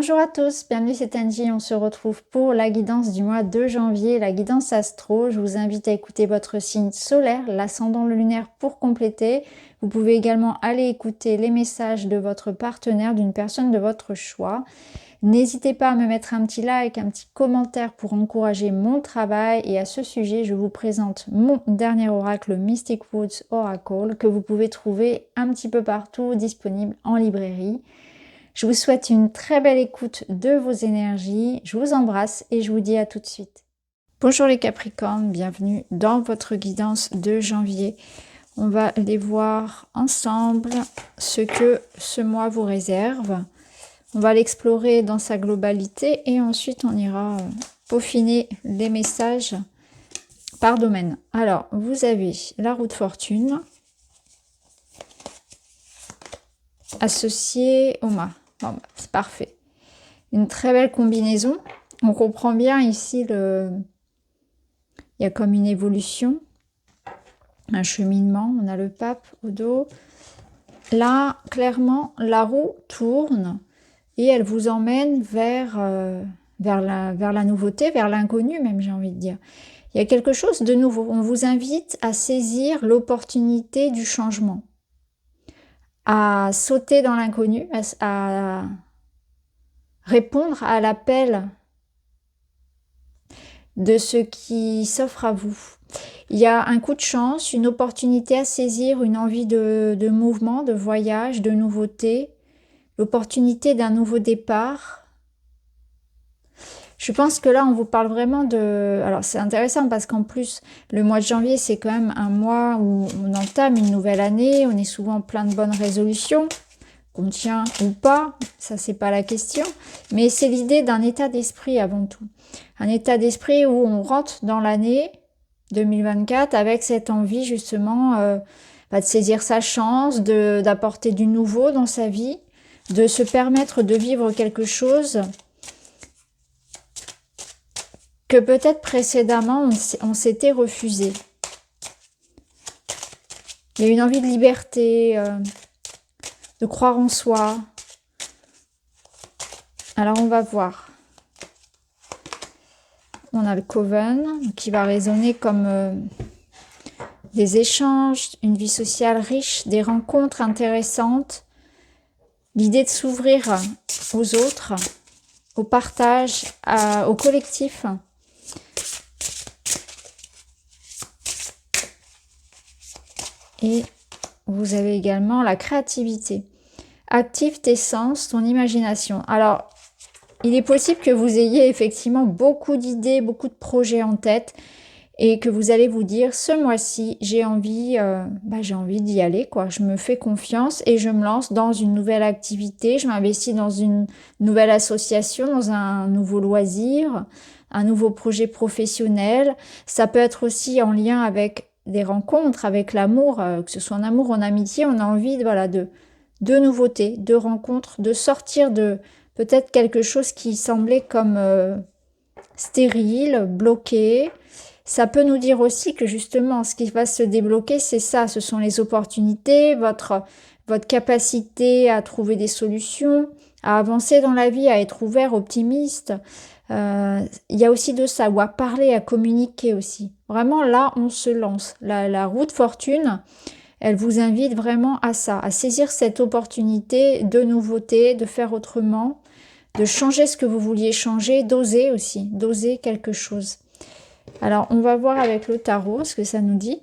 Bonjour à tous, bienvenue c'est Angie, on se retrouve pour la guidance du mois de janvier, la guidance astro. Je vous invite à écouter votre signe solaire, l'ascendant lunaire pour compléter. Vous pouvez également aller écouter les messages de votre partenaire, d'une personne de votre choix. N'hésitez pas à me mettre un petit like, un petit commentaire pour encourager mon travail. Et à ce sujet, je vous présente mon dernier oracle Mystic Woods Oracle que vous pouvez trouver un petit peu partout, disponible en librairie. Je vous souhaite une très belle écoute de vos énergies. Je vous embrasse et je vous dis à tout de suite. Bonjour les Capricornes, bienvenue dans votre guidance de janvier. On va aller voir ensemble ce que ce mois vous réserve. On va l'explorer dans sa globalité et ensuite on ira peaufiner les messages par domaine. Alors, vous avez la roue de fortune associée au mât. Bon, c'est parfait. Une très belle combinaison. On comprend bien ici il y a comme une évolution, un cheminement. On a le pape au dos. Là, clairement, la roue tourne et elle vous emmène vers la nouveauté, vers l'inconnu même, j'ai envie de dire. Il y a quelque chose de nouveau. On vous invite à saisir l'opportunité du changement, à sauter dans l'inconnu, à répondre à l'appel de ce qui s'offre à vous. Il y a un coup de chance, une opportunité à saisir, une envie de mouvement, de voyage, de nouveauté, l'opportunité d'un nouveau départ. Je pense que là, on vous parle vraiment de... Alors, c'est intéressant parce qu'en plus, le mois de janvier, c'est quand même un mois où on entame une nouvelle année. On est souvent plein de bonnes résolutions, qu'on tient ou pas. Ça, c'est pas la question. Mais c'est l'idée d'un état d'esprit avant tout. Un état d'esprit où on rentre dans l'année 2024 avec cette envie, justement, de saisir sa chance, d'apporter du nouveau dans sa vie, de se permettre de vivre quelque chose que peut-être précédemment on s'était refusé. Il y a une envie de liberté, de croire en soi. Alors on va voir. On a le Coven qui va résonner comme des échanges, une vie sociale riche, des rencontres intéressantes, l'idée de s'ouvrir aux autres, au partage, au collectif. Et vous avez également la créativité. Active tes sens, ton imagination. Alors, il est possible que vous ayez effectivement beaucoup d'idées, beaucoup de projets en tête et que vous allez vous dire, ce mois-ci, j'ai envie d'y aller, quoi. Je me fais confiance et je me lance dans une nouvelle activité. Je m'investis dans une nouvelle association, dans un nouveau loisir, un nouveau projet professionnel. Ça peut être aussi en lien avec des rencontres, avec l'amour, que ce soit en amour ou en amitié. On a envie de nouveautés, de rencontres, de sortir de peut-être quelque chose qui semblait comme stérile, bloqué. Ça peut nous dire aussi que justement, ce qui va se débloquer, c'est ça, ce sont les opportunités, votre capacité à trouver des solutions, à avancer dans la vie, à être ouvert, optimiste. Il y a aussi de ça, ou à parler, à communiquer aussi. Vraiment, là, on se lance. La roue de fortune, elle vous invite vraiment à ça, à saisir cette opportunité de nouveauté, de faire autrement, de changer ce que vous vouliez changer, d'oser aussi, d'oser quelque chose. Alors, on va voir avec le tarot ce que ça nous dit.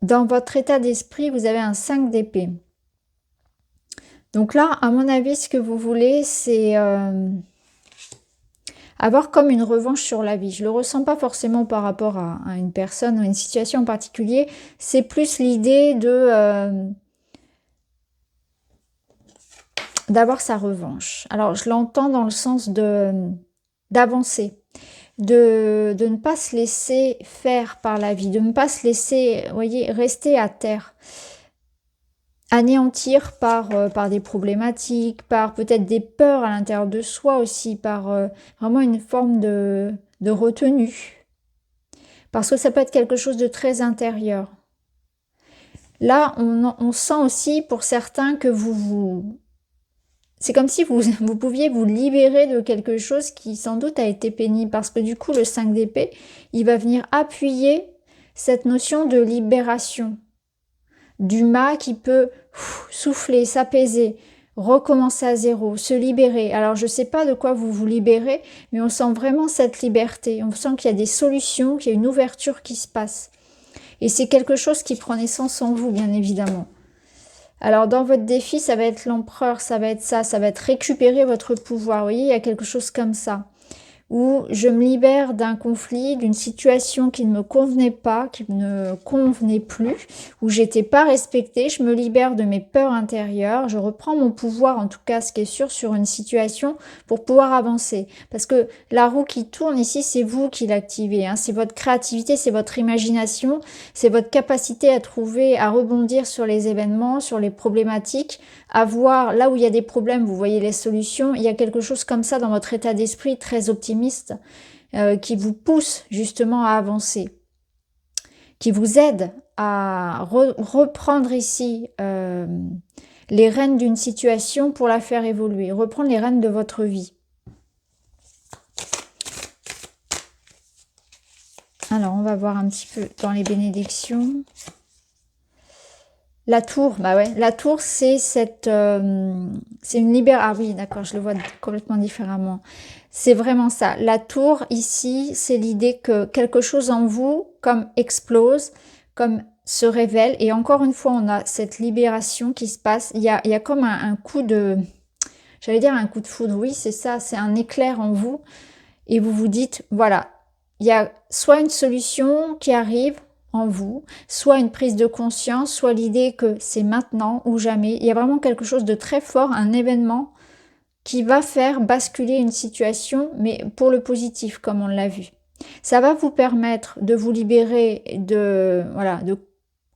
Dans votre état d'esprit, vous avez un 5 d'épée. Donc là, à mon avis, ce que vous voulez, c'est avoir comme une revanche sur la vie. Je ne le ressens pas forcément par rapport à une personne ou une situation en particulier. C'est plus l'idée d'avoir sa revanche. Alors, je l'entends dans le sens d'avancer, de ne pas se laisser faire par la vie, de ne pas se laisser, vous voyez, rester à terre, anéantir par des problématiques, par peut-être des peurs à l'intérieur de soi aussi, par vraiment une forme de retenue. Parce que ça peut être quelque chose de très intérieur. Là, on sent aussi pour certains que c'est comme si vous pouviez vous libérer de quelque chose qui sans doute a été pénible, parce que du coup, le 5 d'épée, il va venir appuyer cette notion de libération, du mât qui peut souffler, s'apaiser, recommencer à zéro, se libérer. Alors, je ne sais pas de quoi vous vous libérez, mais on sent vraiment cette liberté. On sent qu'il y a des solutions, qu'il y a une ouverture qui se passe. Et c'est quelque chose qui prend naissance en vous, bien évidemment. Alors, dans votre défi, ça va être l'empereur, ça va être ça va être récupérer votre pouvoir. Vous voyez, il y a quelque chose comme ça. Où je me libère d'un conflit, d'une situation qui ne me convenait pas, qui ne convenait plus, où j'étais pas respectée, je me libère de mes peurs intérieures, je reprends mon pouvoir, en tout cas ce qui est sûr, sur une situation pour pouvoir avancer. Parce que la roue qui tourne ici, c'est vous qui l'activez, hein. C'est votre créativité, c'est votre imagination, c'est votre capacité à trouver, à rebondir sur les événements, sur les problématiques, à voir là où il y a des problèmes, vous voyez les solutions. Il y a quelque chose comme ça dans votre état d'esprit très optimiste qui vous pousse justement à avancer, qui vous aide à reprendre ici les rênes d'une situation pour la faire évoluer, reprendre les rênes de votre vie. Alors, on va voir un petit peu dans les bénédictions. La tour, bah ouais, la tour c'est c'est une libération. Ah oui, d'accord, je le vois complètement différemment. C'est vraiment ça. La tour ici, c'est l'idée que quelque chose en vous comme explose, comme se révèle. Et encore une fois, on a cette libération qui se passe. Il y a comme un coup de, j'allais dire un coup de foudre. Oui, c'est ça, c'est un éclair en vous. Et vous vous dites, voilà, il y a soit une solution qui arrive en vous, soit une prise de conscience, soit l'idée que c'est maintenant ou jamais. Il y a vraiment quelque chose de très fort, un événement qui va faire basculer une situation, mais pour le positif, comme on l'a vu. Ça va vous permettre de vous libérer de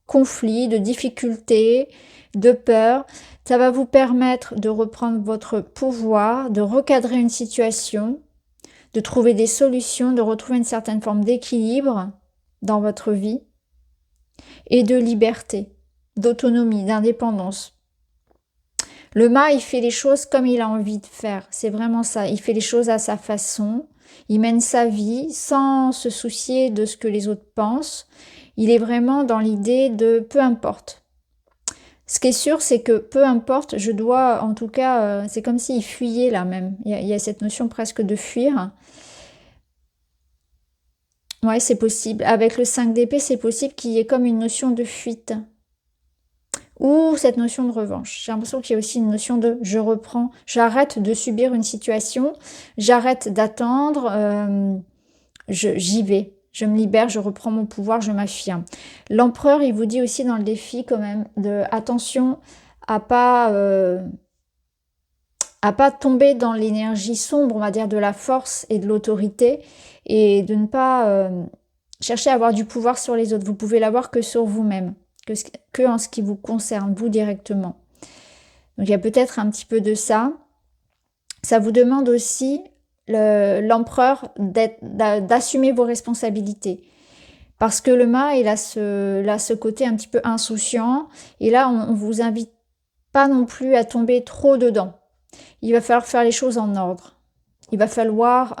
conflits, de difficultés, de peurs. Ça va vous permettre de reprendre votre pouvoir, de recadrer une situation, de trouver des solutions, de retrouver une certaine forme d'équilibre dans votre vie et de liberté, d'autonomie, d'indépendance. Le mât, il fait les choses comme il a envie de faire, c'est vraiment ça, il fait les choses à sa façon, il mène sa vie sans se soucier de ce que les autres pensent, il est vraiment dans l'idée de peu importe. Ce qui est sûr, c'est que peu importe, je dois, en tout cas, c'est comme s'il fuyait là même, il y a cette notion presque de fuir. Ouais, c'est possible. Avec le 5 d'épée, c'est possible qu'il y ait comme une notion de fuite. Ou cette notion de revanche. J'ai l'impression qu'il y a aussi une notion de je reprends, j'arrête de subir une situation, j'arrête d'attendre, j'y vais. Je me libère, je reprends mon pouvoir, je m'affirme. L'empereur, il vous dit aussi dans le défi quand même de attention à pas tomber dans l'énergie sombre, on va dire, de la force et de l'autorité, et de ne pas chercher à avoir du pouvoir sur les autres. Vous pouvez l'avoir que sur vous-même, que en ce qui vous concerne, vous directement. Donc il y a peut-être un petit peu de ça. Ça vous demande aussi, l'empereur, d'assumer vos responsabilités. Parce que le mât, il a ce côté un petit peu insouciant, et là, on ne vous invite pas non plus à tomber trop dedans. Il va falloir faire les choses en ordre. Il va falloir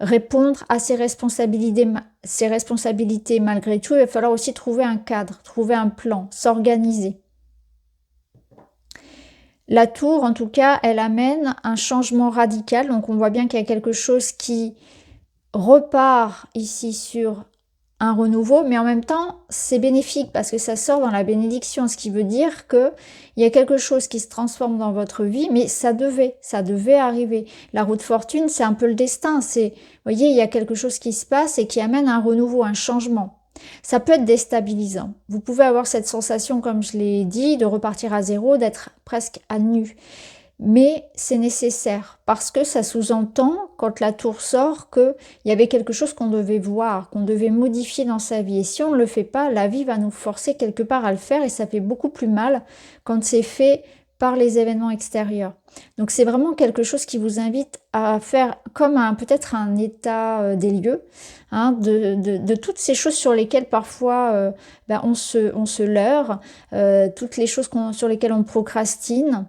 répondre à ses responsabilités malgré tout. Il va falloir aussi trouver un cadre, trouver un plan, s'organiser. La tour, en tout cas, elle amène un changement radical. Donc on voit bien qu'il y a quelque chose qui repart ici sur un renouveau, mais en même temps, c'est bénéfique parce que ça sort dans la bénédiction, ce qui veut dire qu'il y a quelque chose qui se transforme dans votre vie, mais ça devait arriver. La roue de fortune, c'est un peu le destin. Vous voyez, il y a quelque chose qui se passe et qui amène un renouveau, un changement. Ça peut être déstabilisant. Vous pouvez avoir cette sensation, comme je l'ai dit, de repartir à zéro, d'être presque à nu. Mais c'est nécessaire parce que ça sous-entend, quand la tour sort, qu'il y avait quelque chose qu'on devait voir, qu'on devait modifier dans sa vie. Et si on ne le fait pas, la vie va nous forcer quelque part à le faire et ça fait beaucoup plus mal quand c'est fait par les événements extérieurs. Donc c'est vraiment quelque chose qui vous invite à faire comme peut-être un état des lieux, hein, de toutes ces choses sur lesquelles parfois on se leurre, toutes les choses sur lesquelles on procrastine.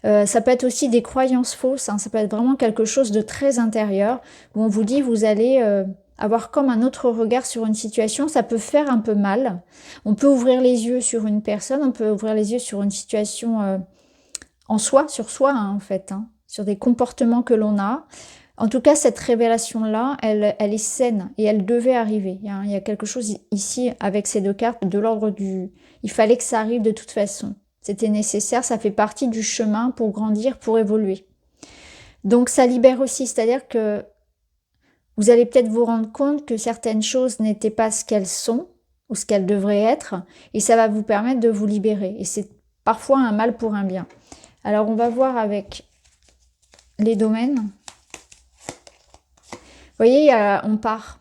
Ça peut être aussi des croyances fausses, hein, ça peut être vraiment quelque chose de très intérieur, où on vous dit vous allez avoir comme un autre regard sur une situation, ça peut faire un peu mal. On peut ouvrir les yeux sur une personne, on peut ouvrir les yeux sur une situation en soi, sur soi hein, en fait, hein, sur des comportements que l'on a. En tout cas, cette révélation-là, elle est saine et elle devait arriver. Il y a quelque chose ici avec ces deux cartes de l'ordre du... Il fallait que ça arrive de toute façon. C'était nécessaire, ça fait partie du chemin pour grandir, pour évoluer. Donc ça libère aussi, c'est-à-dire que vous allez peut-être vous rendre compte que certaines choses n'étaient pas ce qu'elles sont ou ce qu'elles devraient être, et ça va vous permettre de vous libérer. Et c'est parfois un mal pour un bien. Alors on va voir avec les domaines. Vous voyez, on part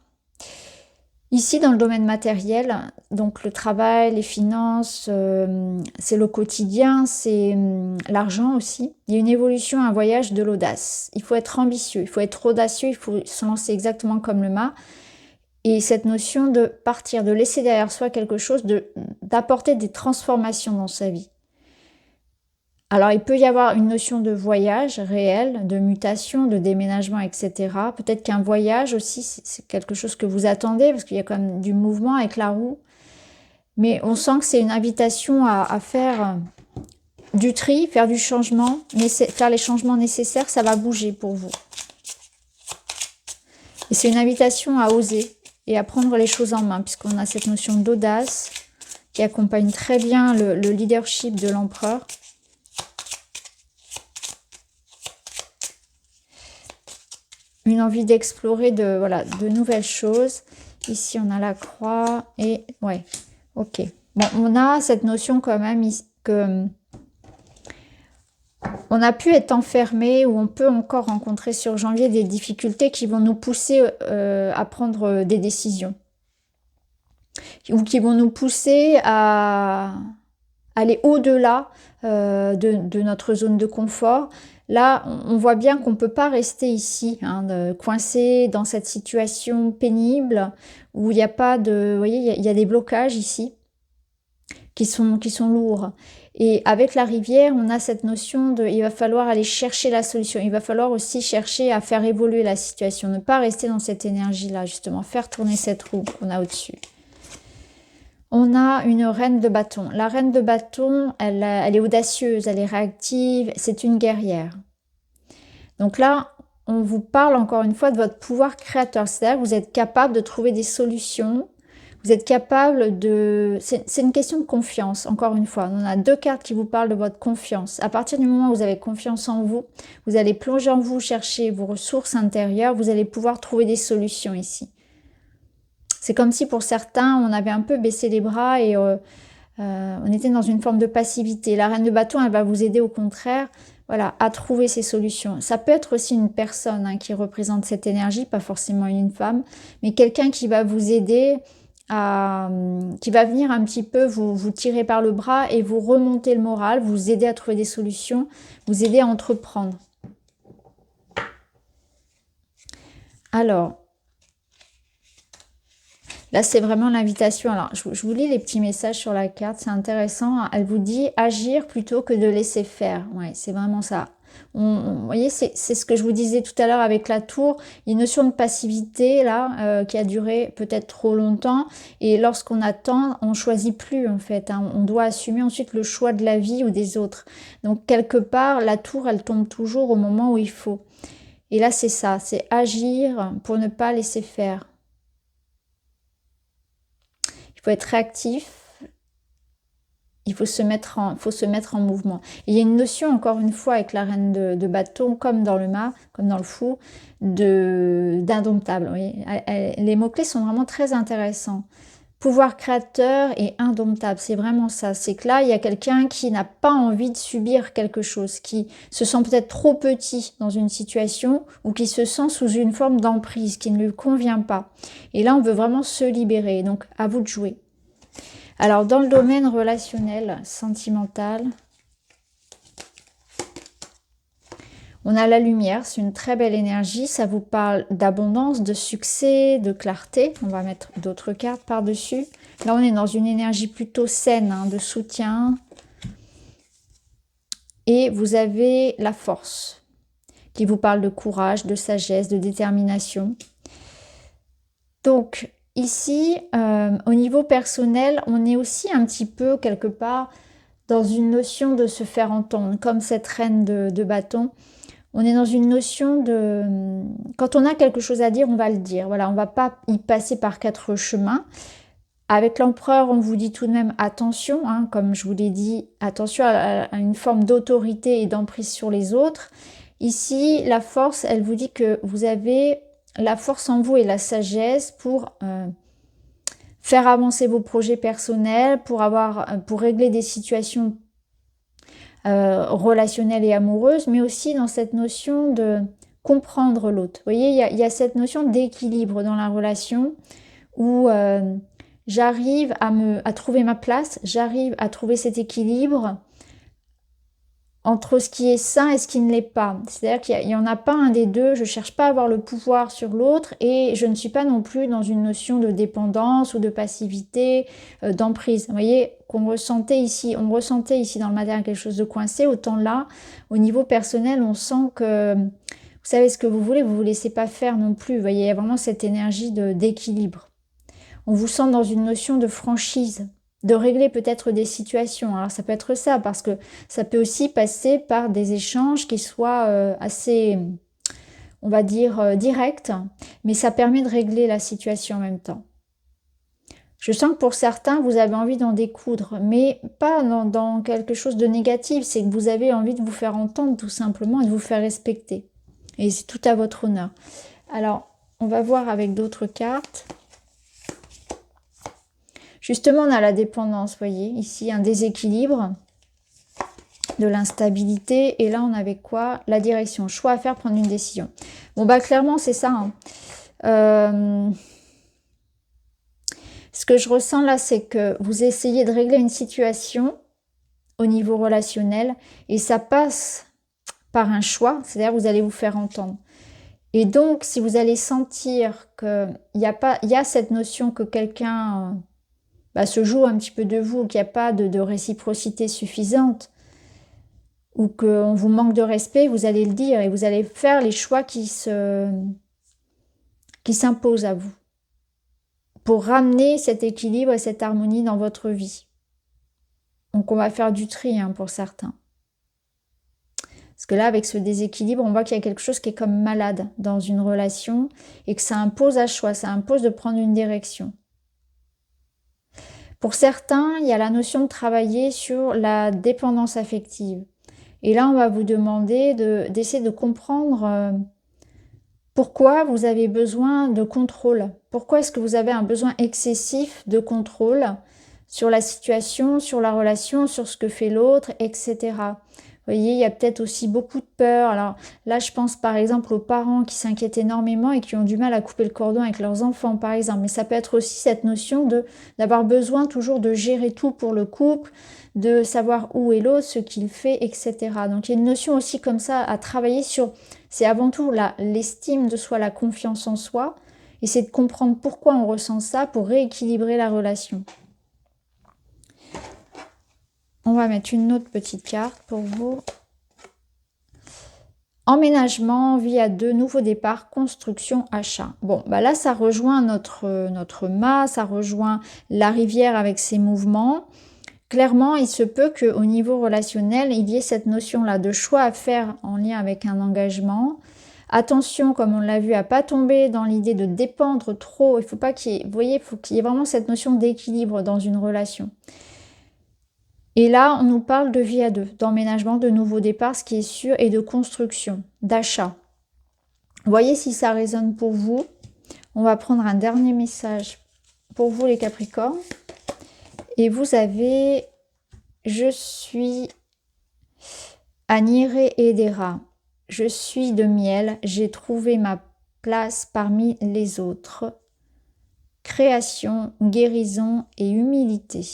ici dans le domaine matériel, donc le travail, les finances, c'est le quotidien, c'est l'argent aussi. Il y a une évolution, un voyage de l'audace. Il faut être ambitieux, il faut être audacieux, il faut se lancer exactement comme le mât. Et cette notion de partir, de laisser derrière soi quelque chose, d'apporter des transformations dans sa vie. Alors, il peut y avoir une notion de voyage réel, de mutation, de déménagement, etc. Peut-être qu'un voyage aussi, c'est quelque chose que vous attendez, parce qu'il y a quand même du mouvement avec la roue. Mais on sent que c'est une invitation à faire du tri, faire du changement, faire les changements nécessaires, ça va bouger pour vous. Et c'est une invitation à oser et à prendre les choses en main, puisqu'on a cette notion d'audace qui accompagne très bien le leadership de l'empereur. Une envie d'explorer de nouvelles choses. Ici, on a la croix et... ouais, ok. Bon, on a cette notion quand même que on a pu être enfermé ou on peut encore rencontrer sur janvier des difficultés qui vont nous pousser à prendre des décisions. Ou qui vont nous pousser à aller au-delà de notre zone de confort. Là, on voit bien qu'on ne peut pas rester ici, hein, coincé dans cette situation pénible où il n'y a pas de... Vous voyez, il y a des blocages ici qui sont lourds. Et avec la rivière, on a cette notion de... Il va falloir aller chercher la solution. Il va falloir aussi chercher à faire évoluer la situation. Ne pas rester dans cette énergie-là, justement. Faire tourner cette roue qu'on a au-dessus. On a une reine de bâton. La reine de bâton, elle est audacieuse, elle est réactive, c'est une guerrière. Donc là, on vous parle encore une fois de votre pouvoir créateur. C'est-à-dire que vous êtes capable de trouver des solutions. Vous êtes capable de... C'est une question de confiance, encore une fois. On a deux cartes qui vous parlent de votre confiance. À partir du moment où vous avez confiance en vous, vous allez plonger en vous, chercher vos ressources intérieures, vous allez pouvoir trouver des solutions ici. C'est comme si pour certains, on avait un peu baissé les bras et on était dans une forme de passivité. La reine de bâton, elle va vous aider au contraire, voilà, à trouver ces solutions. Ça peut être aussi une personne hein, qui représente cette énergie, pas forcément une femme, mais quelqu'un qui va vous aider, qui va venir un petit peu vous tirer par le bras et vous remonter le moral, vous aider à trouver des solutions, vous aider à entreprendre. Alors... Là, c'est vraiment l'invitation. Alors, je vous lis les petits messages sur la carte. C'est intéressant. Elle vous dit agir plutôt que de laisser faire. Ouais, c'est vraiment ça. Vous voyez, c'est ce que je vous disais tout à l'heure avec la tour. Il y a une notion de passivité, là, qui a duré peut-être trop longtemps. Et lorsqu'on attend, on choisit plus, en fait. Hein. On doit assumer ensuite le choix de la vie ou des autres. Donc, quelque part, la tour, elle tombe toujours au moment où il faut. Et là, c'est ça. C'est agir pour ne pas laisser faire. Il faut être réactif, il faut se mettre en mouvement. Et il y a une notion, encore une fois, avec la reine de bâton, comme dans le mât, comme dans le fou, d'indomptable. Oui. Les mots-clés sont vraiment très intéressants. Pouvoir créateur et indomptable, c'est vraiment ça. C'est que là, il y a quelqu'un qui n'a pas envie de subir quelque chose, qui se sent peut-être trop petit dans une situation ou qui se sent sous une forme d'emprise qui ne lui convient pas. Et là, on veut vraiment se libérer. Donc, à vous de jouer. Alors, dans le domaine relationnel, sentimental, On a la lumière, c'est une très belle énergie. Ça vous parle d'abondance, de succès, de clarté. On va mettre d'autres cartes par-dessus. Là, on est dans une énergie plutôt saine, hein, de soutien. Et vous avez la force, qui vous parle de courage, de sagesse, de détermination. Donc, ici, au niveau personnel, on est aussi un petit peu, quelque part, dans une notion de se faire entendre, comme cette reine de bâton. On est dans une notion de... Quand on a quelque chose à dire, on va le dire. Voilà, on ne va pas y passer par 4 chemins. Avec l'empereur, on vous dit tout de même attention, hein, comme je vous l'ai dit, attention à une forme d'autorité et d'emprise sur les autres. Ici, la force, elle vous dit que vous avez la force en vous et la sagesse pour faire avancer vos projets personnels, pour régler des situations relationnelles et amoureuses, mais aussi dans cette notion de comprendre l'autre. Vous voyez, il y a cette notion d'équilibre dans la relation où j'arrive à trouver ma place, j'arrive à trouver cet équilibre entre ce qui est sain et ce qui ne l'est pas. C'est-à-dire qu'il n'y en a pas un des deux, je ne cherche pas à avoir le pouvoir sur l'autre et je ne suis pas non plus dans une notion de dépendance ou de passivité, d'emprise. Vous voyez, on ressentait ici dans le matériel quelque chose de coincé, autant là, au niveau personnel, on sent que vous savez ce que vous vous laissez pas faire non plus. Vous voyez, il y a vraiment cette énergie d'équilibre. On vous sent dans une notion de franchise, de régler peut-être des situations. Alors ça peut être ça, parce que ça peut aussi passer par des échanges qui soient assez, on va dire, directs, mais ça permet de régler la situation en même temps. Je sens que pour certains, vous avez envie d'en découdre, mais pas dans quelque chose de négatif, c'est que vous avez envie de vous faire entendre tout simplement et de vous faire respecter. Et c'est tout à votre honneur. Alors, on va voir avec d'autres cartes. Justement, on a la dépendance, vous voyez, ici un déséquilibre, de l'instabilité, et là on avait quoi? La direction, choix à faire, prendre une décision. Bon bah clairement c'est ça. Hein. Ce que je ressens là, c'est que vous essayez de régler une situation au niveau relationnel, et ça passe par un choix, c'est-à-dire vous allez vous faire entendre. Et donc, si vous allez sentir qu'il y a cette notion que quelqu'un se joue un petit peu de vous, qu'il n'y a pas de réciprocité suffisante, ou qu'on vous manque de respect, vous allez le dire et vous allez faire les choix qui s'imposent à vous pour ramener cet équilibre et cette harmonie dans votre vie. Donc on va faire du tri pour certains. Parce que là, avec ce déséquilibre, on voit qu'il y a quelque chose qui est comme malade dans une relation et que ça impose un choix, ça impose de prendre une direction. Pour certains, il y a la notion de travailler sur la dépendance affective. Et là, on va vous demander d'essayer de comprendre pourquoi vous avez besoin de contrôle. Pourquoi est-ce que vous avez un besoin excessif de contrôle sur la situation, sur la relation, sur ce que fait l'autre, etc. Vous voyez, il y a peut-être aussi beaucoup de peur. Alors là, je pense par exemple aux parents qui s'inquiètent énormément et qui ont du mal à couper le cordon avec leurs enfants, par exemple. Mais ça peut être aussi cette notion d'avoir besoin toujours de gérer tout pour le couple, de savoir où est l'autre, ce qu'il fait, etc. Donc il y a une notion aussi comme ça à travailler sur, c'est avant tout l'estime de soi, la confiance en soi, et c'est de comprendre pourquoi on ressent ça pour rééquilibrer la relation. On va mettre une autre petite carte pour vous. Emménagement, vie à deux, nouveau départ, construction, achat. Bon, bah là, ça rejoint notre mât, ça rejoint la rivière avec ses mouvements. Clairement, il se peut qu'au niveau relationnel, il y ait cette notion-là de choix à faire en lien avec un engagement. Attention, comme on l'a vu, à ne pas tomber dans l'idée de dépendre trop. Il ne faut pas qu'il y ait, vous voyez, il faut qu'il y ait vraiment cette notion d'équilibre dans une relation. Et là, on nous parle de vie à deux, d'emménagement, de nouveau départ, ce qui est sûr, et de construction, d'achat. Voyez si ça résonne pour vous. On va prendre un dernier message pour vous les Capricornes. Et vous avez « Je suis Anire Edera. Je suis de miel. J'ai trouvé ma place parmi les autres. Création, guérison et humilité. »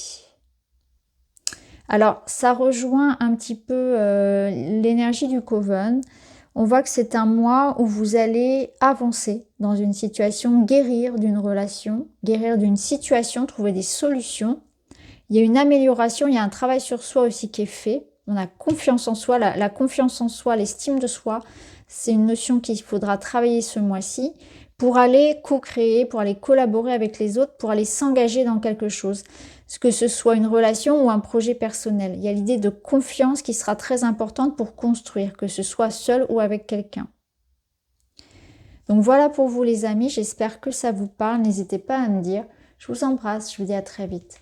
Alors, ça rejoint un petit peu l'énergie du Coven. On voit que c'est un mois où vous allez avancer dans une situation, guérir d'une relation, guérir d'une situation, trouver des solutions. Il y a une amélioration, il y a un travail sur soi aussi qui est fait. On a confiance en soi, la confiance en soi, l'estime de soi, c'est une notion qu'il faudra travailler ce mois-ci pour aller co-créer, pour aller collaborer avec les autres, pour aller s'engager dans quelque chose. Que ce soit une relation ou un projet personnel. Il y a l'idée de confiance qui sera très importante pour construire, que ce soit seul ou avec quelqu'un. Donc voilà pour vous les amis, j'espère que ça vous parle. N'hésitez pas à me dire. Je vous embrasse, je vous dis à très vite.